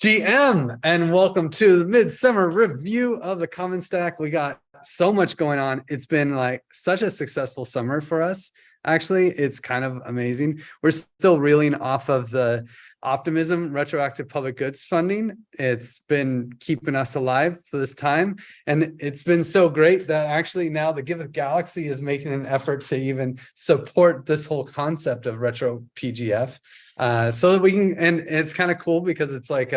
GM, and welcome to the Midsummer Review of the Common Stack. We got so much going on. It's been like such a successful summer for us. Actually, it's kind of amazing. We're still reeling off of the Optimism retroactive public goods funding. It's been keeping us alive for this time. And it's been so great that actually now the Giveth Galaxy is making an effort to even support this whole concept of RetroPGF. So that we can, and it's kind of cool because it's like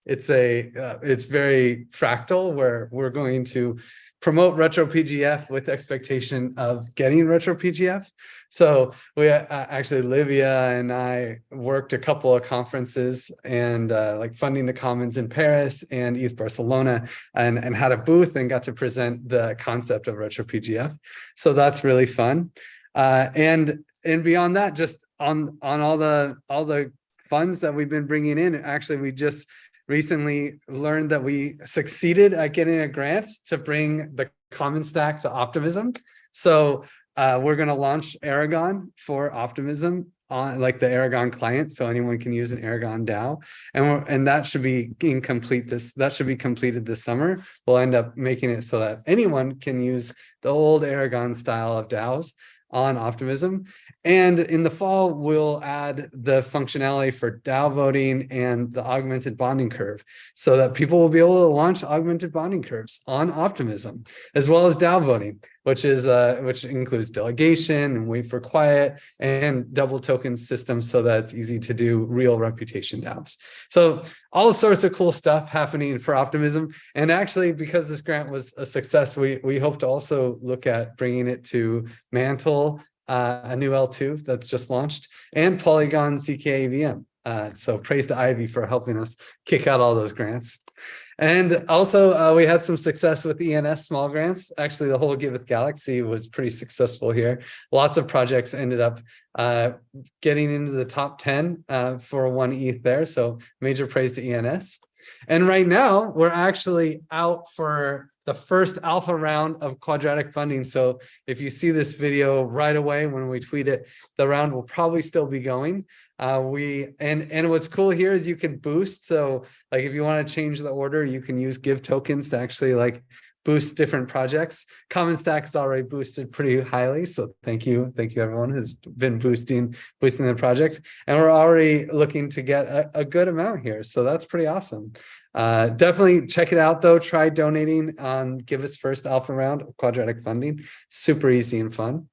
it's very fractal, where we're going to promote RetroPGF with expectation of getting RetroPGF. So we actually, Livia and I worked a couple of conferences and like funding the commons in Paris and ETHBarcelona, and had a booth and got to present the concept of RetroPGF. So that's really fun. And beyond that, just on all the funds that we've been bringing in, actually, we just recently learned that we succeeded at getting a grant to bring the common stack to Optimism. So we're going to launch Aragon for Optimism on like the Aragon client, so anyone can use an Aragon DAO, and that should be completed this summer. We'll end up making it so that anyone can use the old Aragon style of DAOs on Optimism. And in the fall, we'll add the functionality for DAO voting and the augmented bonding curve, so that people will be able to launch augmented bonding curves on Optimism, as well as DAO voting, which includes delegation and wait for quiet and double token systems, so that it's easy to do real reputation DAOs. So all sorts of cool stuff happening for Optimism. And actually, because this grant was a success, we hope to also look at bringing it to Mantle, a new L2 that's just launched, and Polygon zkAVM. So praise to Ivy for helping us kick out all those grants. And also, we had some success with ENS Small Grants. Actually, the whole Giveth Galaxy was pretty successful here. Lots of projects ended up getting into the top 10 for 1 ETH there. So major praise to ENS. And right now, we're actually out for the first alpha round of Quadratic funding. So if you see this video right away when we tweet it, the round will probably still be going. And what's cool here is you can boost. So like if you want to change the order, you can use give tokens to actually like boost different projects. Common Stack is already boosted pretty highly, so thank you everyone who's been boosting the project, and we're already looking to get a good amount here, so that's pretty awesome. Definitely check it out though. Try donating on Giveth's first alpha round of Quadratic funding. Super easy and fun.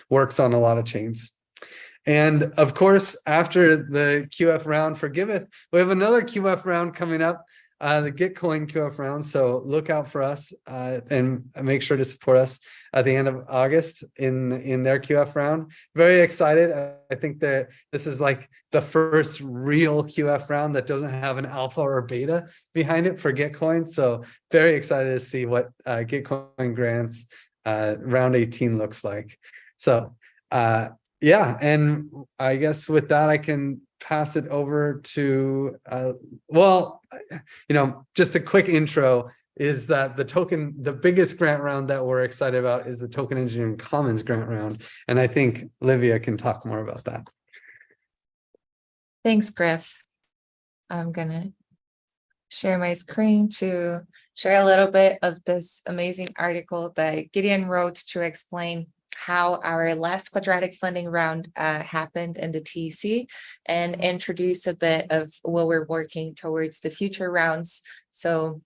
Works on a lot of chains. And of course, after the QF round for Giveth, we have another QF round coming up, the Gitcoin QF round. So look out for us and make sure to support us at the end of August in their QF round. Very excited. I think that this is like the first real QF round that doesn't have an alpha or beta behind it for Gitcoin. So very excited to see what Gitcoin grants round 18 looks like. So yeah, and I guess with that, I can pass it over to, well, just a quick intro is that the biggest grant round that we're excited about is the Token Engineering Commons grant round. And I think Livia can talk more about that. Thanks, Griff. I'm gonna share my screen to share a little bit of this amazing article that Gideon wrote to explain how our last Quadratic funding round happened in the TEC, and introduce a bit of what we're working towards the future rounds. So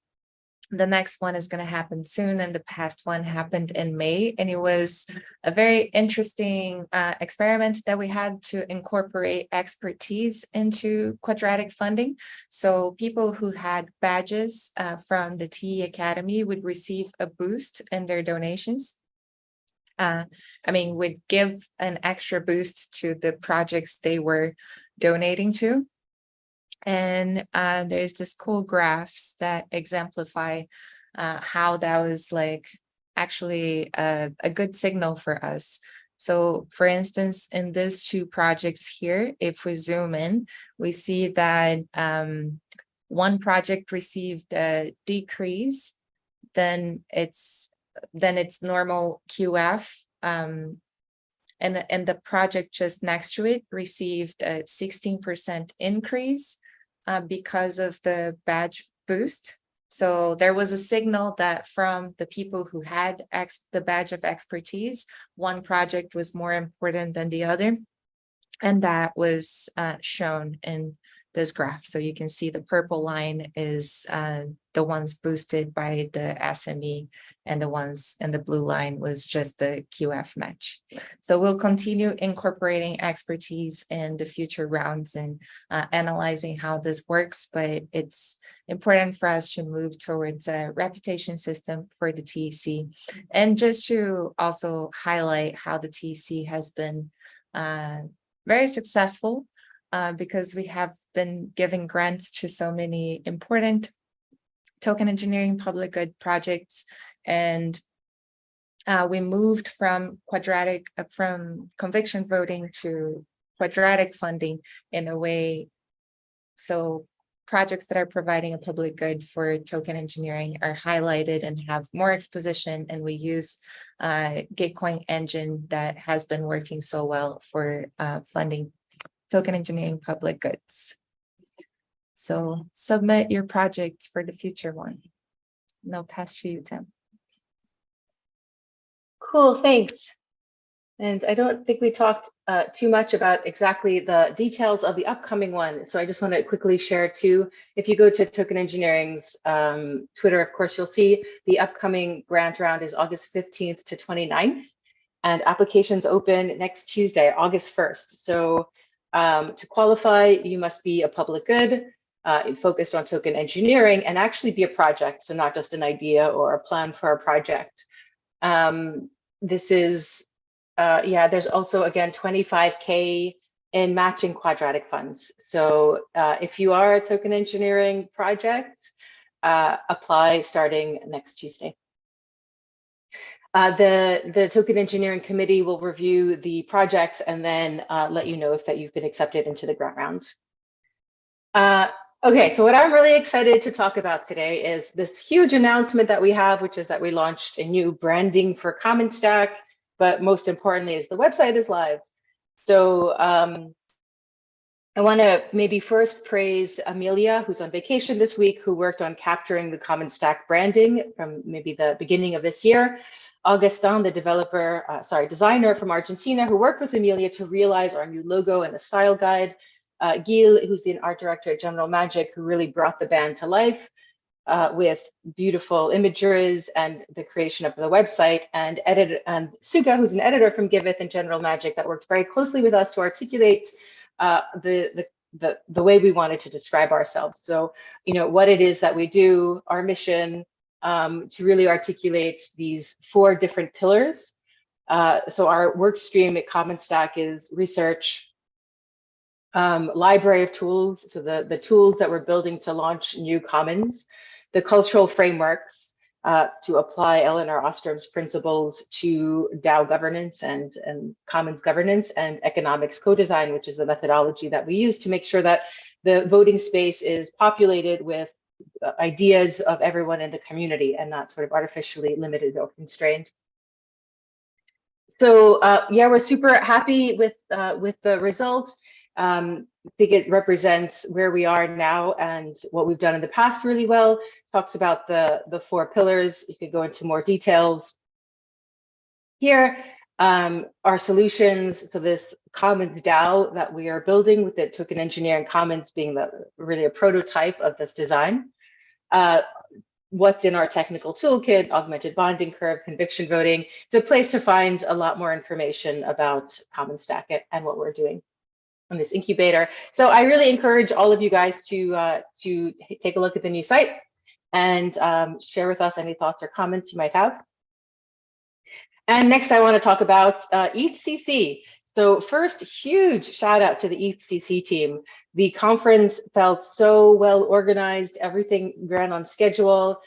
the next one is going to happen soon, and the past one happened in May, and it was a very interesting experiment that we had to incorporate expertise into Quadratic funding. So people who had badges from the TE Academy would receive a boost in their donations. Would give an extra boost to the projects they were donating to. And there's this cool graphs that exemplify how that was like actually a good signal for us. So for instance, in these two projects here, if we zoom in, we see that one project received a decrease, then it's normal QF, and the project just next to it received a 16% increase, because of the badge boost. So there was a signal that from the people who had the badge of expertise, one project was more important than the other. And that was shown in this graph. So you can see the purple line is the ones boosted by the SME, and the ones in the blue line was just the QF match. So we'll continue incorporating expertise in the future rounds and analyzing how this works, but it's important for us to move towards a reputation system for the TEC. And just to also highlight how the TEC has been very successful, because we have been giving grants to so many important token engineering public good projects. And we moved from conviction voting to quadratic funding in a way. So projects that are providing a public good for token engineering are highlighted and have more exposition. And we use Gitcoin engine that has been working so well for funding token engineering public goods. So submit your projects for the future one. No, pass to you, Tim. Cool, thanks. And I don't think we talked too much about exactly the details of the upcoming one. So I just want to quickly share too. If you go to Token Engineering's Twitter, of course, you'll see the upcoming grant round is August 15th to 29th. And applications open next Tuesday, August 1st. So to qualify, you must be a public good, focused on token engineering, and actually be a project. So not just an idea or a plan for a project. This is there's also, again, 25K in matching quadratic funds. So if you are a token engineering project, apply starting next Tuesday. The Token Engineering Committee will review the projects and then let you know if that you've been accepted into the grant round. Okay, so what I'm really excited to talk about today is this huge announcement that we have, which is that we launched a new branding for Common Stack. But most importantly is the website is live. So I want to maybe first praise Amelia, who's on vacation this week, who worked on capturing the Common Stack branding from maybe the beginning of this year. Augustin, the designer from Argentina, who worked with Amelia to realize our new logo and the style guide. Gil, who's the art director at General Magic, who really brought the band to life. With beautiful images and the creation of the website, and Suga, who's an editor from Giveth and General Magic, that worked very closely with us to articulate the way we wanted to describe ourselves. So, you know, what it is that we do, our mission, to really articulate these 4 different pillars. So our work stream at Common Stack is research, library of tools, so the tools that we're building to launch new commons, the cultural frameworks to apply Eleanor Ostrom's principles to DAO governance and commons governance, and economics co-design, which is the methodology that we use to make sure that the voting space is populated with ideas of everyone in the community and not sort of artificially limited or constrained. So yeah, we're super happy with the results. I think it represents where we are now and what we've done in the past really well. Talks about the 4 pillars. You could go into more details here. Our solutions, so this Commons DAO that we are building with the Token Engineering Commons being really a prototype of this design. What's in our technical toolkit, augmented bonding curve, conviction voting. It's a place to find a lot more information about Common Stack and what we're doing on this incubator. So I really encourage all of you guys to take a look at the new site and share with us any thoughts or comments you might have. And next I want to talk about ETHCC. So first, huge shout out to the ETHCC team. The conference felt so well organized, everything ran on schedule,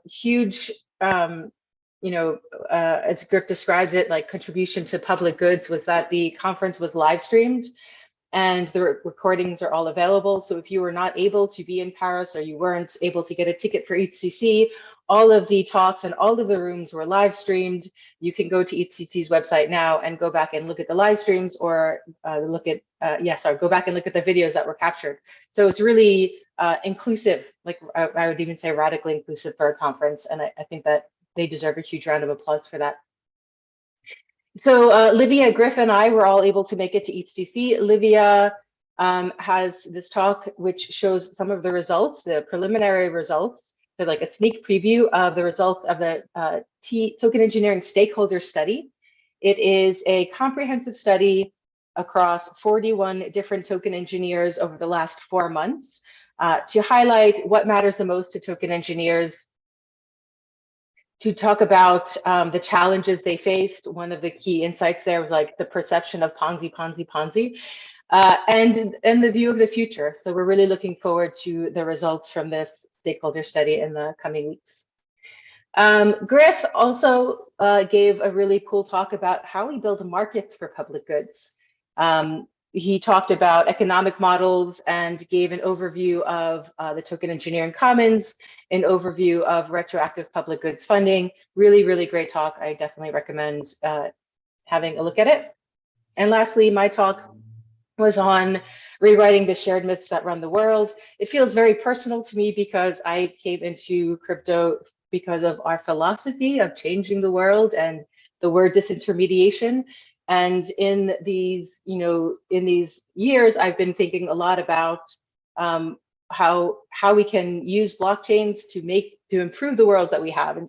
huge, you know, as Griff describes it, like contribution to public goods was that the conference was live streamed. and the recordings are all available. So if you were not able to be in Paris or you weren't able to get a ticket for ETHCC, all of the talks and all of the rooms were live streamed. You can go to ETHCC's website now and go back and look at the live streams, or go back and look at the videos that were captured. So it's really inclusive, like I would even say radically inclusive for a conference. And I think that they deserve a huge round of applause for that. So Livia, Griff, and I were all able to make it to ETHCC. Livia has this talk which shows some of the results, the preliminary results, so like a sneak preview of the results of the token engineering stakeholder study. It is a comprehensive study across 41 different token engineers over the last 4 months to highlight what matters the most to token engineers, to talk about the challenges they faced. One of the key insights there was like the perception of Ponzi, and the view of the future. So we're really looking forward to the results from this stakeholder study in the coming weeks. Griff also gave a really cool talk about how we build markets for public goods. He talked about economic models and gave an overview of the token engineering commons, an overview of retroactive public goods funding. Really, really great talk. I definitely recommend having a look at it. And lastly, my talk was on rewriting the shared myths that run the world. It feels very personal to me because I came into crypto because of our philosophy of changing the world and the word disintermediation. And in these, in these years, I've been thinking a lot about how we can use blockchains to improve the world that we have. And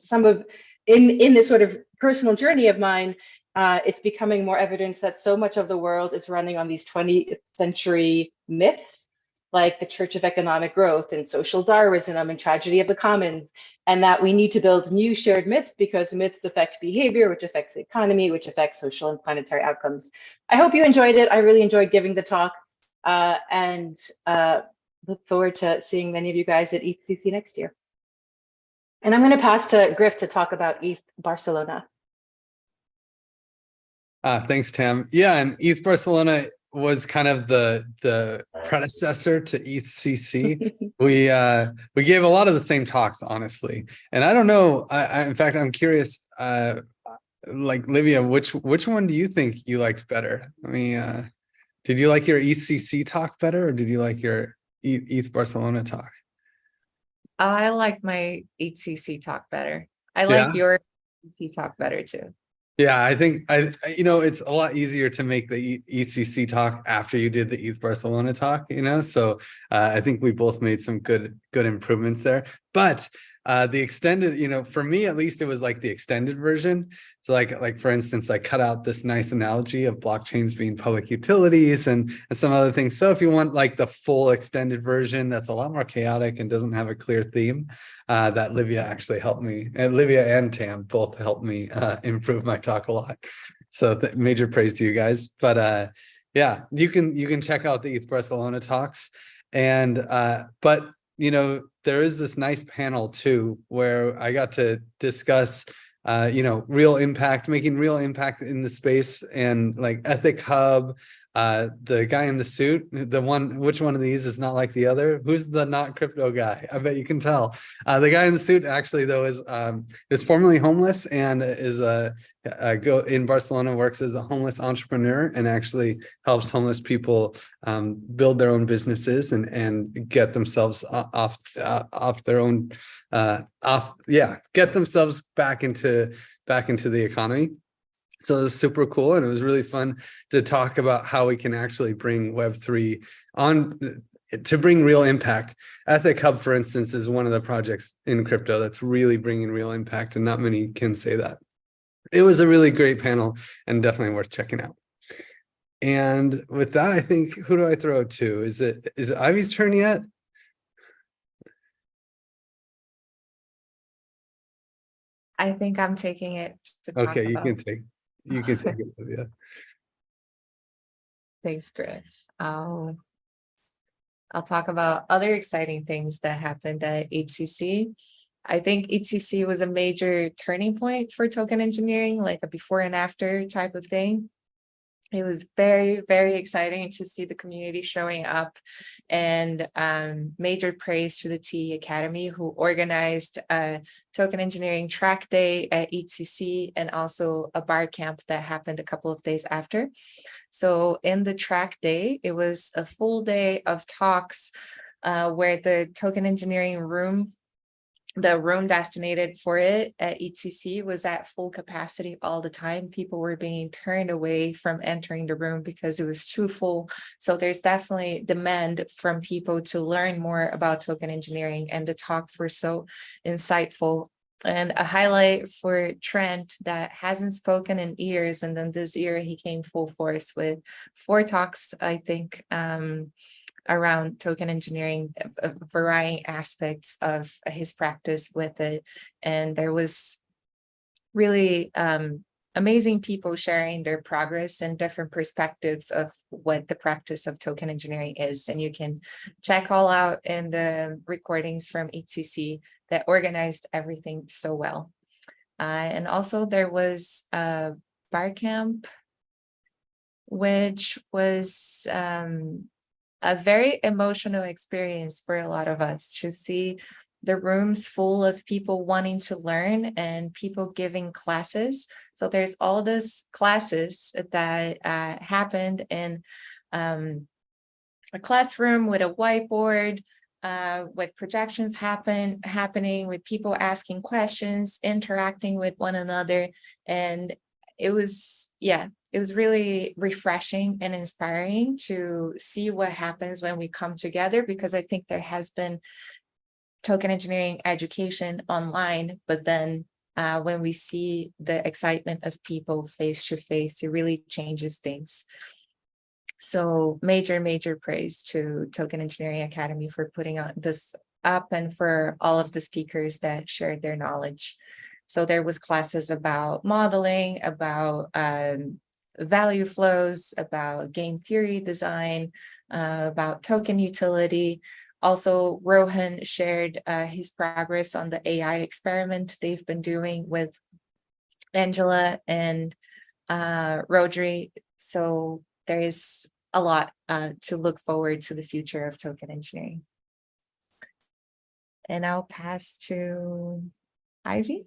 in this sort of personal journey of mine, it's becoming more evident that so much of the world is running on these 20th century myths, like the Church of Economic Growth and social Darwinism and tragedy of the commons, and that we need to build new shared myths because myths affect behavior, which affects the economy, which affects social and planetary outcomes. I hope you enjoyed it. I really enjoyed giving the talk, and look forward to seeing many of you guys at ETHCC next year. And I'm going to pass to Griff to talk about ETHBarcelona. Thanks, Tam. Yeah, and ETHBarcelona was kind of the predecessor to ETHCC. We gave a lot of the same talks, honestly. And I don't know. In fact, I'm curious. Like Livia, which one do you think you liked better? I mean, did you like your ETHCC talk better, or did you like your ETHBarcelona talk? I like my ETHCC talk better. I like your ETHCC talk better too. Yeah, I think it's a lot easier to make the ETHCC talk after you did the ETHBarcelona talk, so I think we both made some good improvements there. But the extended, for me at least, it was like the extended version. So like for instance, I cut out this nice analogy of blockchains being public utilities and some other things. So if you want like the full extended version that's a lot more chaotic and doesn't have a clear theme, that Livia actually helped me, and Livia and Tam both helped me improve my talk a lot. So major praise to you guys. But yeah, you can check out the ETHBarcelona talks, and but there is this nice panel too where I got to discuss real impact, making real impact in the space, and like Ethic Hub, the guy in the suit, which one of these is not like the other? Who's the not crypto guy? I bet you can tell. The guy in the suit actually though is formerly homeless and is in Barcelona, works as a homeless entrepreneur and actually helps homeless people build their own businesses and get themselves off their own get themselves back into the economy. So it was super cool, and it was really fun to talk about how we can actually bring Web3 on to bring real impact. Ethic Hub, for instance, is one of the projects in crypto that's really bringing real impact, and not many can say that. It was a really great panel and definitely worth checking out. And with that, I think, who do I throw it to? Is it Ivy's turn yet? I think I'm taking it to talk Okay, about. You can take it, Livia. Thanks, Griff. I'll talk about other exciting things that happened at ETHCC. I think ETHCC was a major turning point for token engineering, like a before and after type of thing. It was very, very exciting to see the community showing up, and major praise to the TE Academy, who organized a token engineering track day at ETHCC and also a bar camp that happened a couple of days after. So in the track day, it was a full day of talks where the token engineering room, the room designated for it at ETHCC, was at full capacity all the time. People were being turned away from entering the room because it was too full. So there's definitely demand from people to learn more about token engineering, and the talks were so insightful. And a highlight for Trent that hasn't spoken in years, and then this year he came full force with 4 talks, I think, around token engineering, varying aspects of his practice with it. And there was really amazing people sharing their progress and different perspectives of what the practice of token engineering is. And you can check all out in the recordings from ETHCC that organized everything so well. And also there was a bar camp, which was a very emotional experience for a lot of us to see the rooms full of people wanting to learn and people giving classes. So there's all these classes that happened in a classroom with a whiteboard, with projections happening, with people asking questions, interacting with one another. And it was, it was really refreshing and inspiring to see what happens when we come together, because I think there has been token engineering education online, but then when we see the excitement of people face to face, it really changes things. So major praise to Token Engineering Academy for putting this up, and for all of the speakers that shared their knowledge. So there was classes about modeling, about value flows, about game theory design, about token utility. Also, Rohan shared his progress on the AI experiment they've been doing with Angela and Rodri. So there is a lot to look forward to the future of token engineering. And I'll pass to Ivy.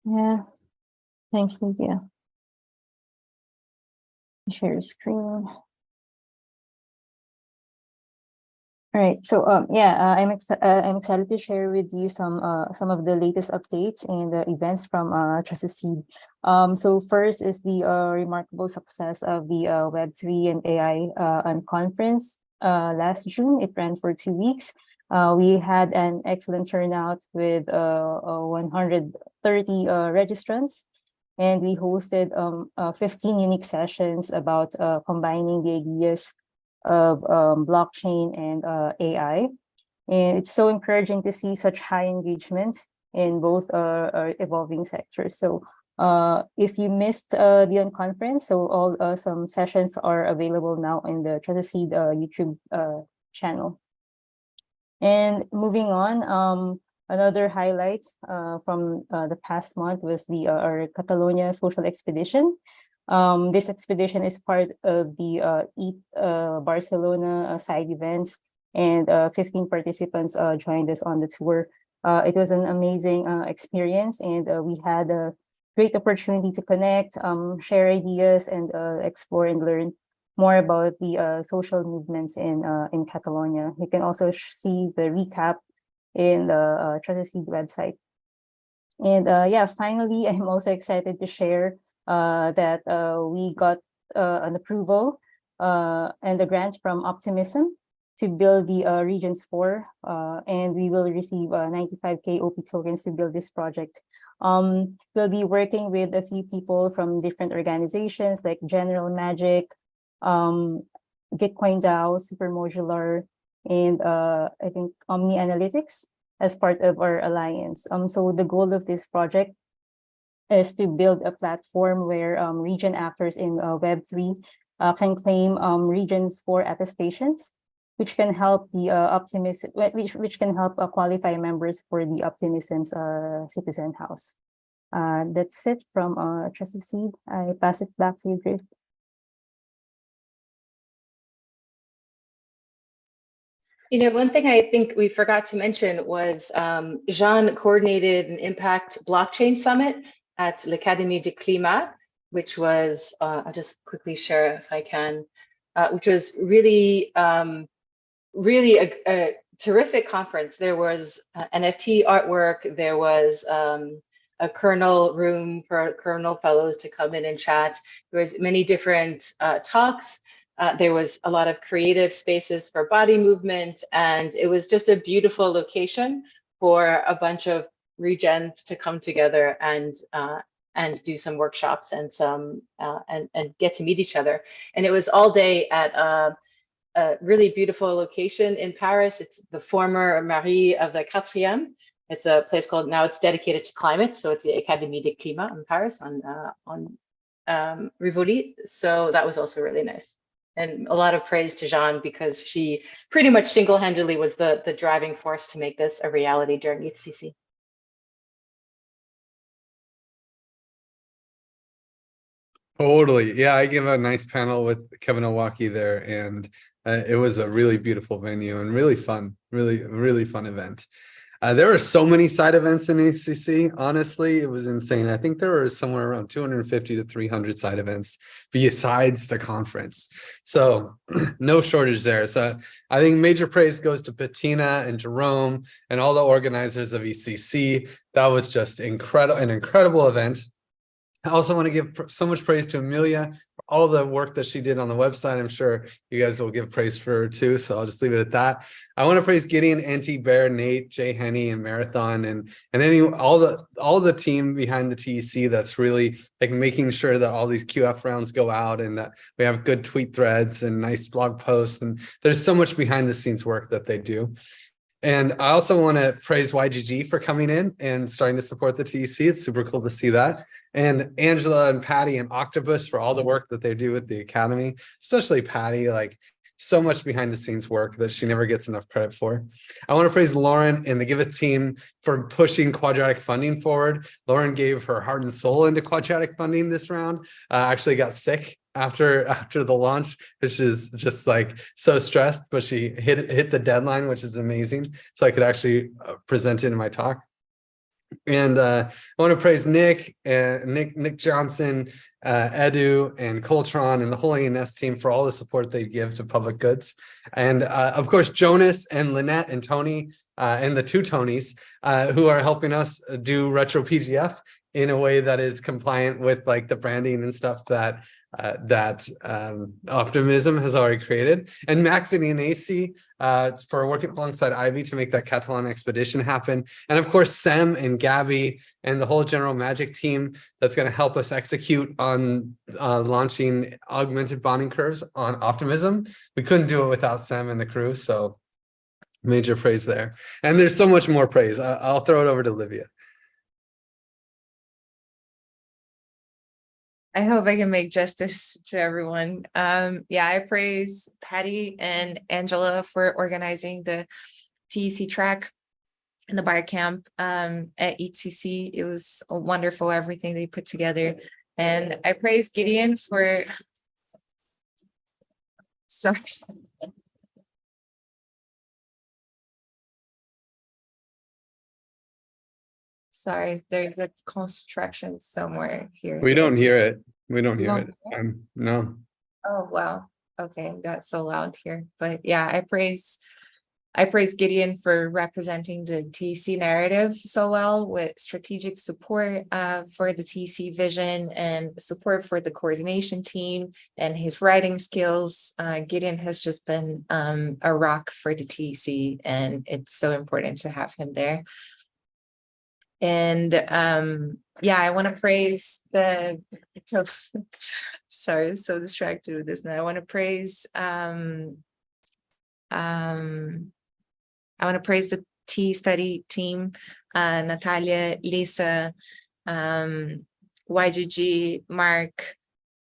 Yeah, thanks, Livia. Share screen. All right, so I'm excited to share with you some of the latest updates and the events from Trusted Seed. So first is the remarkable success of the Web3 and AI Unconference last June. It ran for 2 weeks. We had an excellent turnout with 130 registrants, and we hosted 15 unique sessions about combining the ideas of blockchain and AI. And it's so encouraging to see such high engagement in both evolving sectors. So if you missed the Unconference, so all some sessions are available now in the Trusted Seed YouTube channel. And moving on, another highlight from the past month was the our Catalonia social expedition. This expedition is part of the ETHBarcelona side events, and 15 participants joined us on the tour. It was an amazing experience, and we had a great opportunity to connect, share ideas, and explore and learn more about the social movements in Catalonia. You can also see the recap in the Trusted Seed website. And finally, I'm also excited to share that we got an approval and a grant from Optimism to build the REGEN score, and we will receive 95K OP tokens to build this project. We'll be working with a few people from different organizations like General Magic, Gitcoin DAO, Super Modular, and I think Omni Analytics as part of our alliance. So the goal of this project is to build a platform where REGEN actors in Web3 can claim REGEN score attestations, which can help the which can help qualify members for the Optimism's Citizen House. That's it from Trusted Seed. I pass it back to you, Griff. One thing I think we forgot to mention was Jean coordinated an Impact Blockchain Summit at l'Académie du Climat, which was, I'll just quickly share if I can, which was really, really a terrific conference. There was NFT artwork, there was a kernel room for kernel fellows to come in and chat. There was many different talks. There was a lot of creative spaces for body movement, and it was just a beautiful location for a bunch of regens to come together and do some workshops and some and get to meet each other. And it was all day at a really beautiful location in Paris. It's the former Marie of the Quatrième. It's a place called, now it's dedicated to climate, so it's the Académie de Climat in Paris on Rivoli. So that was also really nice. And a lot of praise to Jean, because she pretty much single-handedly was the driving force to make this a reality during ETHCC. Totally. Yeah, I gave a nice panel with Kevin Owaki there, and it was a really beautiful venue and really fun, really fun event. There were so many side events in ETHCC. Honestly, it was insane. I think there were somewhere around 250 to 300 side events besides the conference. So no shortage there. So I think major praise goes to Bettina and Jerome and all the organizers of ETHCC. That was just an incredible event. I also want to give so much praise to Amelia for all the work that she did on the website. I'm sure you guys will give praise for her too, so I'll just leave it at that. I want to praise Gideon, Anti-Bear, Nate, Jay Henney, and Marathon, and all the team behind the TEC that's really like making sure that all these QF rounds go out and that we have good tweet threads and nice blog posts. And there's so much behind the scenes work that they do. And I also want to praise YGG for coming in and starting to support the TEC. It's super cool to see that. And Angela and Patty and Octopus for all the work that they do with the Academy, especially Patty, like so much behind the scenes work that she never gets enough credit for. I want to praise Lauren and the Giveth team for pushing Quadratic funding forward. Lauren gave her heart and soul into Quadratic funding this round. Actually got sick after the launch, which is just like so stressed, but she hit the deadline, which is amazing. So I could actually present it in my talk. And I want to praise Nick Johnson, Edu, and Coltron, and the whole ENS team for all the support they give to public goods. And of course, Jonas and Lynette and Tony and the two Tonys who are helping us do RetroPGF in a way that is compliant with like the branding and stuff that Optimism has already created, and Max and AC for working alongside Ivy to make that Catalonia expedition happen, and of course Sem and Gabby and the whole General Magic team that's going to help us execute on launching augmented bonding curves on Optimism. We couldn't do it without Sem and the crew, so major praise there. And there's so much more praise. I'll throw it over to Livia. I hope I can make justice to everyone. Yeah, I praise Patty and Angela for organizing the TEC track and the bar camp at ETHCC. It was wonderful, everything they put together. And I praise Gideon for Sorry, there's a construction somewhere here. We don't hear it. We don't You hear don't it. hear it? No. Oh, wow. Okay, it got so loud here. But yeah, I praise Gideon for representing the TEC narrative so well, with strategic support for the TEC vision and support for the coordination team and his writing skills. Gideon has just been a rock for the TEC, and it's so important to have him there. And yeah, I want to praise sorry, so distracted with this now. I want to praise the T study team, Natalia, Lisa, YGG, Mark,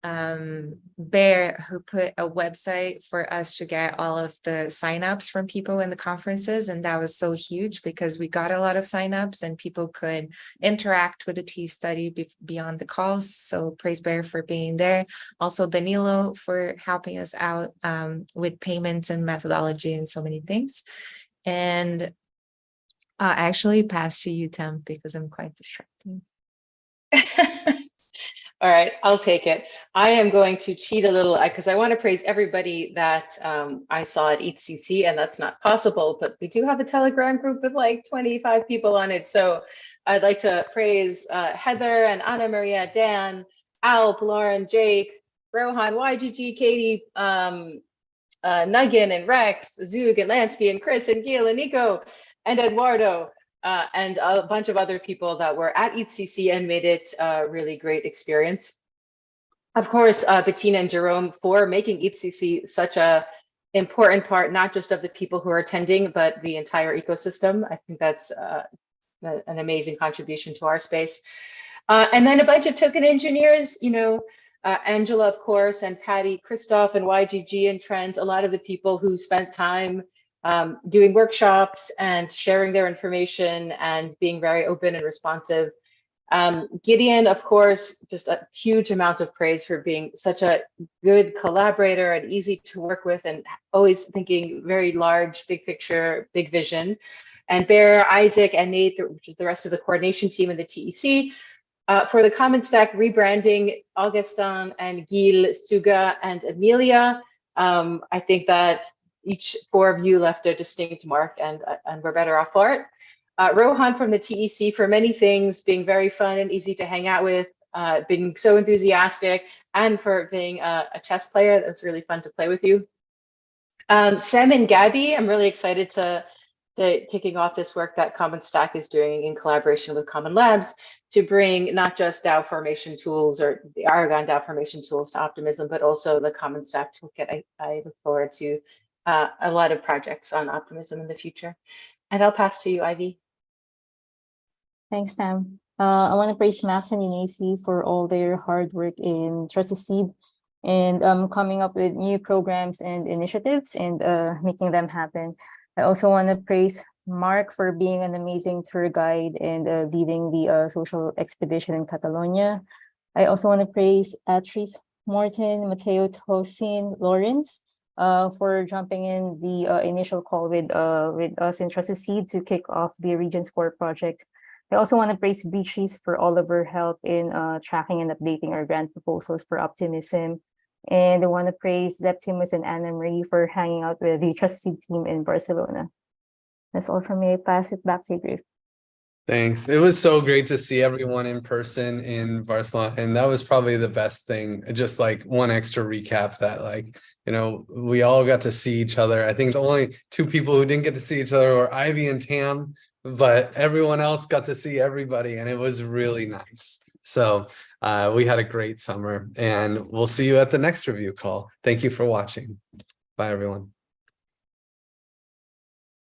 Bear, who put a website for us to get all of the signups from people in the conferences. And that was so huge because we got a lot of signups and people could interact with the tea study beyond the calls. So praise Bear for being there. Also Danilo for helping us out with payments and methodology and so many things. And actually pass to you, Tim, because I'm quite distracting. All right, I'll take it. I am going to cheat a little because I want to praise everybody that I saw at ETHCC, and that's not possible, but we do have a Telegram group with like 25 people on it. So I'd like to praise Heather and Anna Maria, Dan, Alp, Lauren, Jake, Rohan, YGG, Katie, Nugget and Rex, Zug and Lansky and Chris and Gil and Nico and Eduardo. And a bunch of other people that were at ETHCC and made it a really great experience. Of course, Bettina and Jerome for making ETHCC such a important part, not just of the people who are attending, but the entire ecosystem. I think that's an amazing contribution to our space. And then a bunch of token engineers, you know, Angela, of course, and Patty, Christoph, and YGG and Trent, a lot of the people who spent time doing workshops and sharing their information and being very open and responsive. Gideon, of course, just a huge amount of praise for being such a good collaborator and easy to work with and always thinking very large, big picture, big vision. And Bear, Isaac, and Nate, which is the rest of the coordination team in the TEC. For the Common Stack rebranding, Augustin and Gil, Suga, and Amelia. I think that each four of you left a distinct mark, and we're better off for it. Rohan from the TEC for many things, being very fun and easy to hang out with, being so enthusiastic, and for being a chess player. That was really fun to play with you. Sam and Gabby, I'm really excited to kicking off this work that Common Stack is doing in collaboration with Common Labs to bring not just DAO formation tools or the Aragon DAO formation tools to Optimism, but also the Common Stack toolkit. I look forward to a lot of projects on Optimism in the future. And I'll pass to you, Ivy. Thanks, Sam. I want to praise Max and Inacy for all their hard work in Trusted Seed and coming up with new programs and initiatives and making them happen. I also want to praise Mark for being an amazing tour guide and leading the social expedition in Catalonia. I also want to praise Atrice, Morton, Mateo, Tosin, Lawrence for jumping in the initial call with us in Trusted Seed to kick off the REGEN Score project. I also want to praise Beatrice for all of her help in tracking and updating our grant proposals for Optimism. And I want to praise Zeptimus and Anna Marie for hanging out with the Trusted Seed team in Barcelona. That's all from me. I pass it back to you, Griff. Thanks. It was so great to see everyone in person in Barcelona. And that was probably the best thing. Just like one extra recap that, like, you know, we all got to see each other. I think the only two people who didn't get to see each other were Ivy and Tam, but everyone else got to see everybody. And it was really nice. So we had a great summer and we'll see you at the next review call. Thank you for watching. Bye, everyone.